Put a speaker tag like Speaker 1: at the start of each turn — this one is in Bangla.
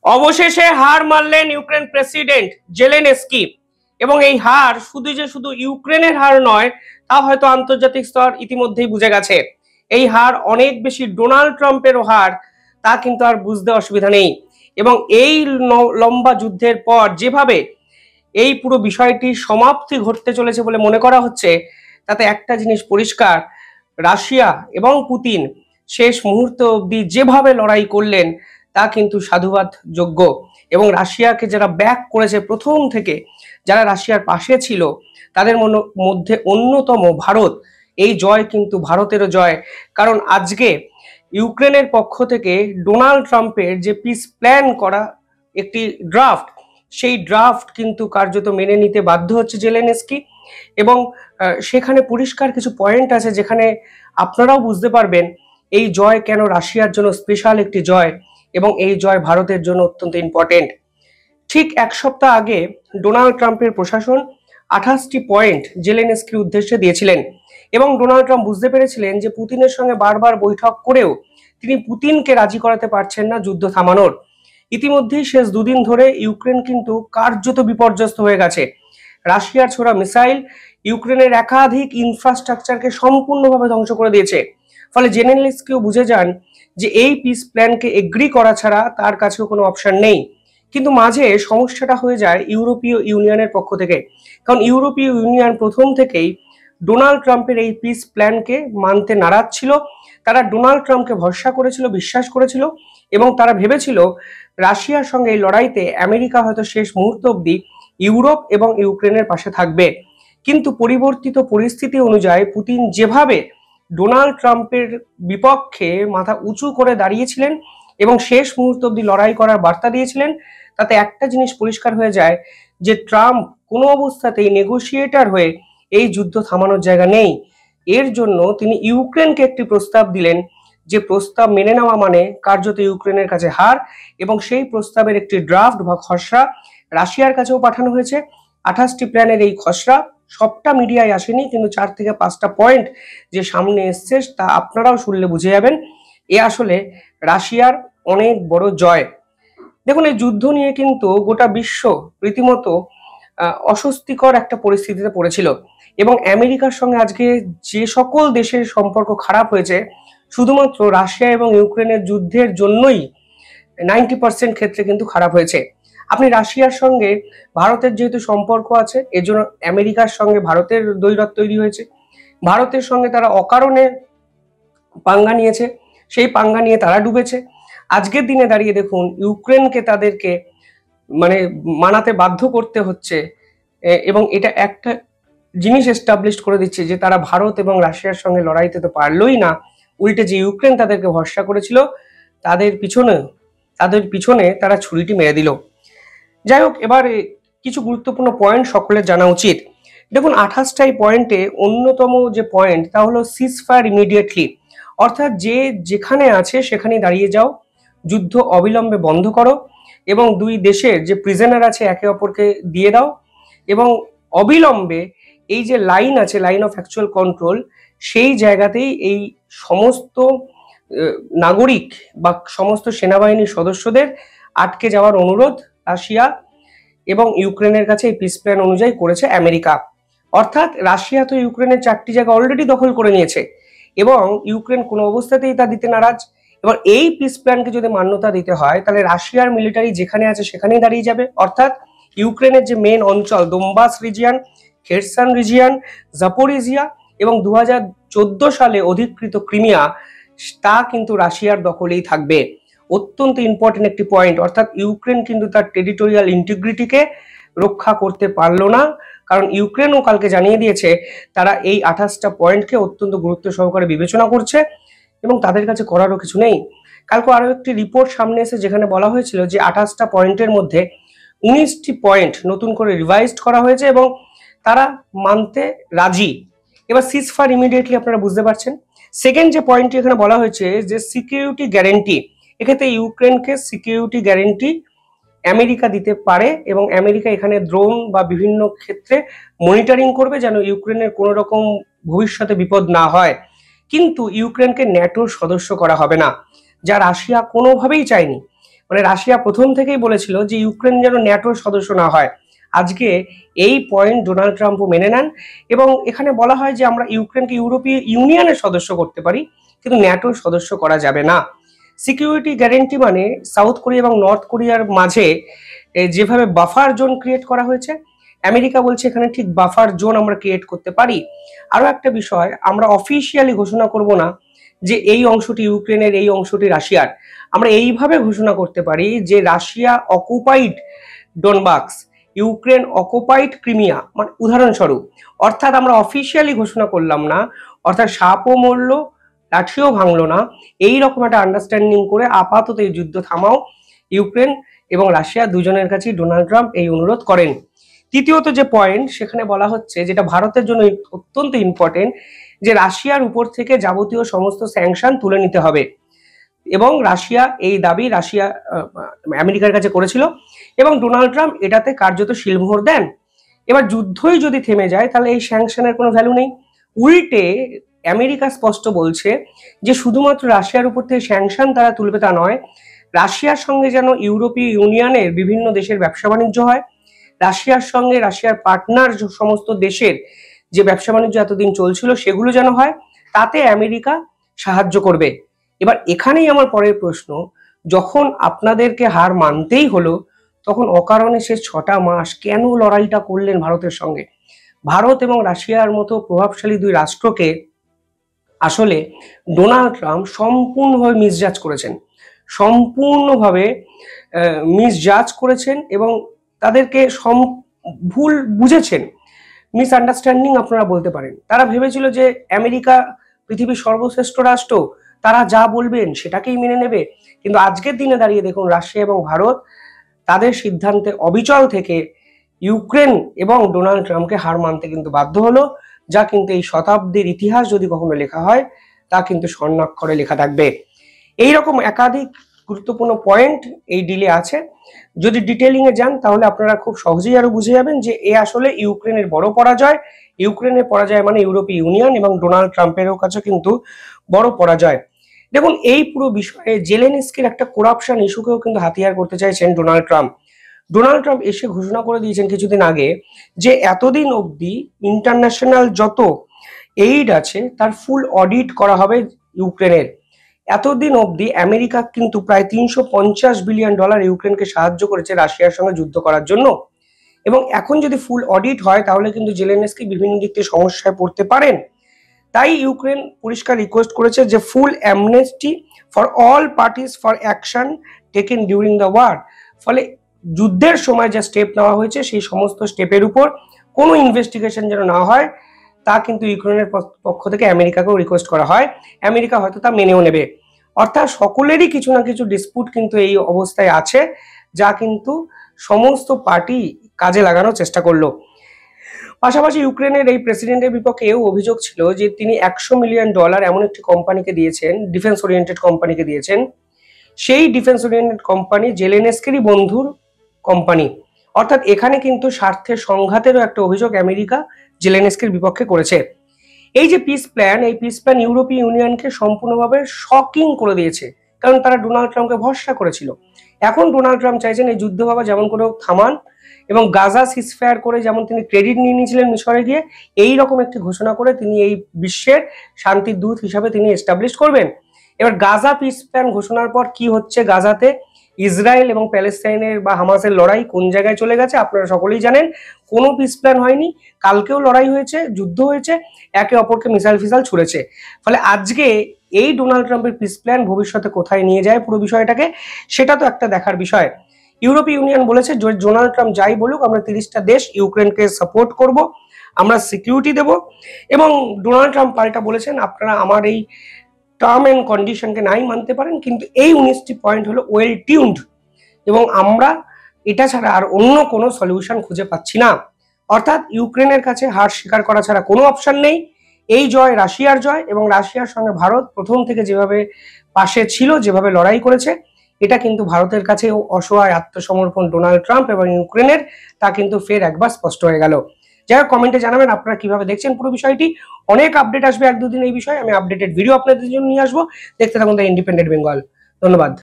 Speaker 1: অবশেষে হার মানলেন ইউক্রেন প্রেসিডেন্ট জেলেনস্কি। এবং এই হার শুধু ইউক্রেনের হার নয়, তা হয়তো আন্তর্জাতিক স্তর ইতিমধ্যেই বুঝে গেছে। এই হার অনেক বেশি ডোনাল্ড ট্রাম্পেরও হার, তা কিন্তু আর বুঝতে অসুবিধা নেই। এবং এই লম্বা যুদ্ধের পর যেভাবে এই পুরো বিষয়টি সমাপ্তি ঘটতে চলেছে বলে মনে করা হচ্ছে, তাতে একটা জিনিস পরিষ্কার, রাশিয়া এবং পুতিন শেষ মুহূর্ত অবধি যেভাবে লড়াই করলেন তা কিন্তু সাধুবাদ যোগ্য। এবং রাশিয়াকে যারা ব্যাক করেছে প্রথম থেকে, যারা রাশিয়ার পাশে ছিল, তাদের মধ্যে অন্যতম ভারত। এই জয় কিন্তু ভারতেরও জয়, কারণ আজকে ইউক্রেনের পক্ষ থেকে ডোনাল্ড ট্রাম্পের যে পিস প্ল্যান করা একটি ড্রাফট, সেই ড্রাফট কিন্তু কার্যত মেনে নিতে বাধ্য হচ্ছে জেলেনস্কি। এবং সেখানে পরিষ্কার কিছু পয়েন্ট আছে যেখানে আপনারাও বুঝতে পারবেন এই জয় কেন রাশিয়ার জন্য স্পেশাল একটি জয় এবং এই জয় ভারতের জন্য অত্যন্ত ইম্পর্টেন্ট। ঠিক এক সপ্তাহ আগে ডোনাল্ড ট্রাম্পের প্রশাসন 28টি পয়েন্ট জেলেনস্কির উদ্দেশ্যে দিয়েছিলেন এবং ডোনাল্ড ট্রাম্প বুঝতে পেরেছিলেন যে পুতিনের সঙ্গে বারবার বৈঠক করেও তিনি পুতিনকে রাজি করাতে পারছেন না যুদ্ধ থামানোর। ইতিমধ্যেই শেষ দুদিন ধরে ইউক্রেন কিন্তু কার্যত বিপর্যস্ত হয়ে গেছে। রাশিয়ার ছোড়া মিসাইল ইউক্রেনের একাধিক ইনফ্রাস্ট্রাকচারকে সম্পূর্ণভাবে ধ্বংস করে দিয়েছে। ফলে জেলেনস্কিও বুঝে যান যে এই পিস প্ল্যানকে এগ্রি করা ছাড়া তার কাছেও কোনো অপশন নেই। কিন্তু মাঝে সমস্যাটা হয়ে যায় ইউরোপীয় ইউনিয়নের পক্ষ থেকে, কারণ ইউরোপীয় ইউনিয়ন প্রথম থেকেই ডোনাল্ড ট্রাম্পের এই পিস প্ল্যানকে মানতে নারাজ ছিল। তারা ডোনাল্ড ট্রাম্পকে ভরসা করেছিল, বিশ্বাস করেছিল এবং তারা ভেবেছিল রাশিয়ার সঙ্গে এই লড়াইতে আমেরিকা হয়তো শেষ মুহূর্ত অবধি ইউরোপ এবং ইউক্রেনের পাশে থাকবে। কিন্তু পরিবর্তিত পরিস্থিতি অনুযায়ী পুতিন যেভাবে ডোনাল্ড ট্রাম্পের বিপক্ষে মাথা উঁচু করে দাঁড়িয়েছিলেন এবং শেষ মুহূর্ত অবধি লড়াই করার বার্তা দিয়েছিলেন, তাতে একটা জিনিস পরিষ্কার হয়ে যায় যে ট্রাম্প কোনো অবস্থাতেই নেগোসিয়েটর হয়ে এই যুদ্ধ থামানোর জায়গা নেই। এর জন্য তিনি ইউক্রেনকে একটি প্রস্তাব দিলেন, যে প্রস্তাব মেনে নেওয়া মানে কার্যত ইউক্রেনের কাছে হার। এবং সেই প্রস্তাবের একটি ড্রাফট বা খসড়া রাশিয়ার কাছেও পাঠানো হয়েছে। 28টি প্ল্যানের এই খসড়া সবটা মিডিয়ায় আসেনি, কিন্তু 4 থেকে 5টা পয়েন্ট যে সামনে এসছে তা আপনারাও শুনলে বুঝে যাবেন এ আসলে রাশিয়ার অনেক বড় জয়। দেখুন, এই যুদ্ধ নিয়ে কিন্তু গোটা বিশ্ব রীতিমতো অস্বস্তিকর একটা পরিস্থিতিতে পড়েছিল এবং আমেরিকার সঙ্গে আজকে যে সকল দেশের সম্পর্ক খারাপ হয়েছে, শুধুমাত্র রাশিয়া এবং ইউক্রেনের যুদ্ধের জন্যই 90% ক্ষেত্রে কিন্তু খারাপ হয়েছে। আপনি রাশিয়ার সঙ্গে ভারতের যেহেতু সম্পর্ক আছে, এজন্য আমেরিকার সঙ্গে ভারতের দ্বৈরথ তৈরি হয়েছে। ভারতের সঙ্গে তারা অকারণে পাঙ্গা নিয়েছে, সেই পাঙ্গা নিয়ে তারা ডুবেছে। আজকের দিনে দাঁড়িয়ে দেখুন ইউক্রেনকে তাদেরকে মানাতে বাধ্য করতে হচ্ছে এবং এটা একটা জিনিস এস্টাবলিশ করে দিচ্ছে যে তারা ভারত এবং রাশিয়ার সঙ্গে লড়াইতে তো পারলই না, উল্টে যে ইউক্রেন তাদেরকে ভরসা করেছিল তাদের পিছনে তারা ছুরিটি মেরে দিল। যাই হোক, এবার কিছু গুরুত্বপূর্ণ পয়েন্ট সকলের জানা উচিত। দেখুন, 28টাই পয়েন্টে অন্যতম যে পয়েন্ট তা হলো সিজ ফায়ার ইমিডিয়েটলি, অর্থাৎ যে যেখানে আছে সেখানেই দাঁড়িয়ে যাও, যুদ্ধ অবিলম্বে বন্ধ করো এবং দুই দেশের যে প্রিজনার আছে একে অপরকে দিয়ে দাও এবং অবিলম্বে এই যে লাইন আছে, লাইন অফ অ্যাকচুয়াল কন্ট্রোল, সেই জায়গাতেই এই সমস্ত নাগরিক বা সমস্ত সেনাবাহিনীর সদস্যদের আটকে যাওয়ার অনুরোধ রাশিয়া এবং ইউক্রেনের কাছে এই পিস প্ল্যান অনুযায়ী করেছে আমেরিকা। অর্থাৎ রাশিয়া তো ইউক্রেনের 4টি জায়গা অলরেডি দখল করে নিয়েছে এবং ইউক্রেন কোনো অবস্থাতেই তা দিতে নারাজ। এবার এই পিস প্ল্যানকে যদি মান্যতা দিতে হয় তাহলে রাশিয়ার মিলিটারি যেখানে আছে সেখানেই দাঁড়িয়ে যাবে। অর্থাৎ ইউক্রেনের যে মেন অঞ্চল Donbas region, Kherson region, Zaporizhzhia এবং 2014 সালে অধিকৃত ক্রিমিয়া, তা কিন্তু রাশিয়ার দখলেই থাকবে। অত্যন্ত ইম্পর্টেন্ট একটি পয়েন্ট। অর্থাৎ ইউক্রেন কিন্তু তার টেরিটোরিয়াল ইন্টিগ্রিটিকে রক্ষা করতে পারলো না, কারণ ইউক্রেনও কালকে জানিয়ে দিয়েছে তারা এই 28টা পয়েন্টকে অত্যন্ত গুরুত্ব সহকারে বিবেচনা করছে এবং তাদের কাছে করারও কিছু নেই। কালকে আরো একটি রিপোর্ট সামনে এসে যেখানে বলা হয়েছিল যে 28টা পয়েন্টের মধ্যে 19টি পয়েন্ট নতুন করে রিভাইজড করা হয়েছে এবং তারা মানতে রাজি। এবার সিজ ফায়ার ইমিডিয়েটলি আপনারা বুঝতে পারছেন। সেকেন্ড যে পয়েন্টটি এখানে বলা হয়েছে যে সিকিউরিটি গ্যারেন্টি, এক্ষেত্রে ইউক্রেনকে সিকিউরিটি গ্যারেন্টি আমেরিকা দিতে পারে এবং আমেরিকা এখানে ড্রোন বা বিভিন্ন ক্ষেত্রে মনিটরিং করবে যেন ইউক্রেনের কোনো রকম ভবিষ্যতে বিপদ না হয়। কিন্তু ইউক্রেনকে ন্যাটোর সদস্য করা হবে না, যা রাশিয়া কোনোভাবেই চায়নি। মানে রাশিয়া প্রথম থেকেই বলেছিল যে ইউক্রেন যেন ন্যাটোর সদস্য না হয়। আজকে এই পয়েন্ট ডোনাল্ড ট্রাম্পও মেনে নেন এবং এখানে বলা হয় যে আমরা ইউক্রেনকে ইউরোপীয় ইউনিয়নের সদস্য করতে পারি, কিন্তু ন্যাটোর সদস্য করা যাবে না। সিকিউরিটি গ্যারেন্টি মানে সাউথ কোরিয়া এবং নর্থ কোরিয়ার মাঝে যেভাবে বাফার জোন ক্রিয়েট করা হয়েছে, আমেরিকা বলছে এখানে ঠিক বাফার জোন আমরা ক্রিয়েট করতে পারি। আরো একটা বিষয়, আমরা অফিসিয়ালি ঘোষণা করব না যে এই অংশটি ইউক্রেনের, এই অংশটি রাশিয়ার। আমরা এইভাবে ঘোষণা করতে পারি যে Russia occupied Donbas, Ukraine occupied Crimea, মানে উদাহরণস্বরূপ। অর্থাৎ আমরা অফিসিয়ালি ঘোষণা করলাম না, অর্থাৎ সাপও মরল লাঠিও ভাঙলো না, এই রকম একটা আন্ডারস্ট্যান্ডিং করে আপাতত এই যুদ্ধ থামাও। ইউক্রেন এবং রাশিয়া দুজনের কাছেই ডোনাল্ড ট্রাম্প এই অনুরোধ করেন। তৃতীয়ত যে পয়েন্ট সেখানে বলা হচ্ছে, যেটা ভারতের জন্য অত্যন্ত ইম্পর্টেন্ট, যে রাশিয়ার উপর থেকে যাবতীয় সমস্ত স্যাংশন তুলে নিতে হবে। এবং রাশিয়া এই দাবি আমেরিকার কাছে করেছিল এবং ডোনাল্ড ট্রাম্প এটাতে কার্যত শিলমোহর দেন। এবার যুদ্ধই যদি থেমে যায় তাহলে এই স্যাংশনের কোনো ভ্যালু নেই। উল্টে আমেরিকা স্পষ্ট বলছে যে শুধুমাত্র রাশিয়ার উপর থেকে স্যাংশন তারা তুলবে তা নয়, রাশিয়ার সঙ্গে যেন ইউরোপীয় ইউনিয়নের বিভিন্ন দেশের ব্যবসা বাণিজ্য হয়, রাশিয়ার সঙ্গে রাশিয়ার পার্টনার সমস্ত দেশের যে ব্যবসা বাণিজ্য এতদিন চলছিল সেগুলো যেন হয়, তাতে আমেরিকা সাহায্য করবে। এবার এখানেই আমার পরের প্রশ্ন, যখন আপনাদেরকে হার মানতেই হলো তখন অকারণে শেষ 6টা মাস কেন লড়াইটা করলেন ভারতের সঙ্গে? ভারত এবং রাশিয়ার মতো প্রভাবশালী দুই রাষ্ট্রকে আসলে ডোনাল্ড ট্রাম্প সম্পূর্ণভাবে মিসজাজ করেছেন, সম্পূর্ণভাবে মিসজাজ করেছেন এবং তাদেরকে ভুল বুঝেছেন, মিসআন্ডারস্ট্যান্ডিং আপনারা বলতে পারেন। তারা ভেবেছিল যে আমেরিকা পৃথিবীর সর্বশ্রেষ্ঠ রাষ্ট্র, তারা যা বলবেন সেটাকেই মেনে নেবে, কিন্তু আজকের দিনে দাঁড়িয়ে দেখুন রাশিয়া এবং ভারত তাদের সিদ্ধান্তে অবিচল থেকে ইউক্রেন এবং ডোনাল্ড ট্রাম্পকে হার মানতে কিন্তু বাধ্য হলো, যা কিন্তু এই শতাব্দীর ইতিহাস যদি কখনো লেখা হয় তা কিন্তু স্বর্ণাক্ষরে লেখা থাকবে। এইরকম একাধিক গুরুত্বপূর্ণ পয়েন্ট এই ডিলে আছে। যদি ডিটেলিং এ যান তাহলে আপনারা খুব সহজেই আরো বুঝে যাবেন যে এ আসলে ইউক্রেনের বড় পরাজয়। ইউক্রেনের পরাজয় মানে ইউরোপীয় ইউনিয়ন এবং ডোনাল্ড ট্রাম্পেরও কাছে কিন্তু বড় পরাজয়। দেখুন এই পুরো বিষয়ে জেলেনস্কির একটা করাপশন ইস্যুকেও কিন্তু হাতিয়ার করতে চাইছেন ডোনাল্ড ট্রাম্প। ডোনাল্ড ট্রাম্প এসে ঘোষণা করে দিয়েছেন কিছুদিন আগে যে এতদিন অবধি ইন্টারন্যাশনাল যত এইড আছে তার ফুল অডিট করা হবে ইউক্রেনের। এতদিন অবধি আমেরিকা কিন্তু প্রায় $350 বিলিয়ন ইউক্রেনকে সাহায্য করেছে রাশিয়ার সঙ্গে যুদ্ধ করার জন্য, এবং এখন যদি ফুল অডিট হয় তাহলে কিন্তু জেলেনস্কি বিভিন্ন দিক থেকে সমস্যায় পড়তে পারেন। তাই ইউক্রেন পরিষ্কার রিকোয়েস্ট করেছে যে full amnesty for all parties for action taken during the war. ফলে যুদ্ধের সময় যে স্টেপ নেওয়া হয়েছে সেই সমস্ত স্টেপের উপর কোনো ইনভেস্টিগেশন যেন না হয় তা কিন্তু ইউক্রেনের পক্ষ থেকে আমেরিকাকেও রিকোয়েস্ট করা হয়। আমেরিকা হয়তো তা মেনেও নেবে। অর্থাৎ সকলেরই কিছু না কিছু ডিসপুট কিন্তু এই অবস্থায় আছে, যা কিন্তু সমস্ত পার্টি কাজে লাগানোর চেষ্টা করলো। পাশাপাশি ইউক্রেনের এই প্রেসিডেন্টের বিপক্ষে এও অভিযোগ ছিল যে তিনি $100 মিলিয়ন এমন একটি কোম্পানিকে দিয়েছেন, ডিফেন্স ওরিয়েন্টেড কোম্পানিকে দিয়েছেন। সেই ডিফেন্স ওরিয়েন্টেড কোম্পানি জেলেনস্কিরই বন্ধুর কোম্পানি। অর্থাৎ এখানে কিন্তু স্বার্থের সংঘাতেরও একটা অভিযোগ আমেরিকা জেলেনস্কির বিপক্ষে করেছে। এই যে পিস প্ল্যান, এই পিস প্ল্যান ইউরোপীয় ইউনিয়নকে সম্পূর্ণভাবে শকিং করে দিয়েছে, কারণ তারা ডোনাল্ড ট্রাম্পকে ভরসা করেছিল। এখন ডোনাল্ড ট্রাম্প চাইছেন এই যুদ্ধ বাবা যেমন করে থামান এবং গাজা সিজফায়ার করে যেমন তিনি ক্রেডিট নিয়ে নিয়েছিলেন মিশরে গিয়ে, এই রকম একটি ঘোষণা করে তিনি এই বিশ্বের শান্তির দূত হিসাবে তিনি এস্টাবলিশ করবেন। এবার গাজা পিস প্ল্যান ঘোষণার পর কি হচ্ছে গাজাতে, ইসরায়েল এবং প্যালেস্তাইনের বা হামাসের লড়াই কোন জায়গায় চলে গেছে আপনারা সকলেই জানেন। কোনো পিস প্ল্যান হয়নি, কালকেও লড়াই হয়েছে, যুদ্ধ হয়েছে, একে অপরকে মিসাইল ফিসাইল ছুড়েছে। ফলে আজকে এই ডোনাল্ড ট্রাম্পের পিস প্ল্যান ভবিষ্যতে কোথায় নিয়ে যায় পুরো বিষয়টাকে, সেটা তো একটা দেখার বিষয়। ইউরোপীয় ইউনিয়ন বলেছে ডোনাল্ড ট্রাম্প যাই বলুক আমরা 30টা দেশ ইউক্রেনকে সাপোর্ট করব, আমরা সিকিউরিটি দেব। এবং ডোনাল্ড ট্রাম্প পাল্টা বলেছেন আপনারা আমার এই টার্ম এন্ড কন্ডিশনকে নাই মানতে পারেন, কিন্তু এই 19টি পয়েন্ট হলো ওয়েল টিউনড এবং আমরা এটা ছাড়া আর অন্য কোনো সলিউশন খুঁজে পাচ্ছি না। অর্থাৎ ইউক্রেনের কাছে হার স্বীকার করা ছাড়া কোনো অপশন নেই। এই জয় রাশিয়ার জয়, এবং রাশিয়ার সঙ্গে ভারত প্রথম থেকে যেভাবে পাশে ছিল, যেভাবে লড়াই করেছে, এটা কিন্তু ভারতের কাছে অসহায় আত্মসমর্পণ ডোনাল্ড ট্রাম্প এবং ইউক্রেনের, তা কিন্তু ফের একবার স্পষ্ট হয়ে গেল। যাই হোক, কমেন্টে জানাবেন আপনারা কিভাবে দেখছেন পুরো বিষয়টি। অনেক আপডেট আসবে 1-2 দিন এই বিষয়ে, আমি আপডেটেড ভিডিও আপনাদের জন্য নিয়ে আসবো। দেখতে থাকুন দ্য ইন্ডিপেন্ডেন্ট বেঙ্গল। ধন্যবাদ।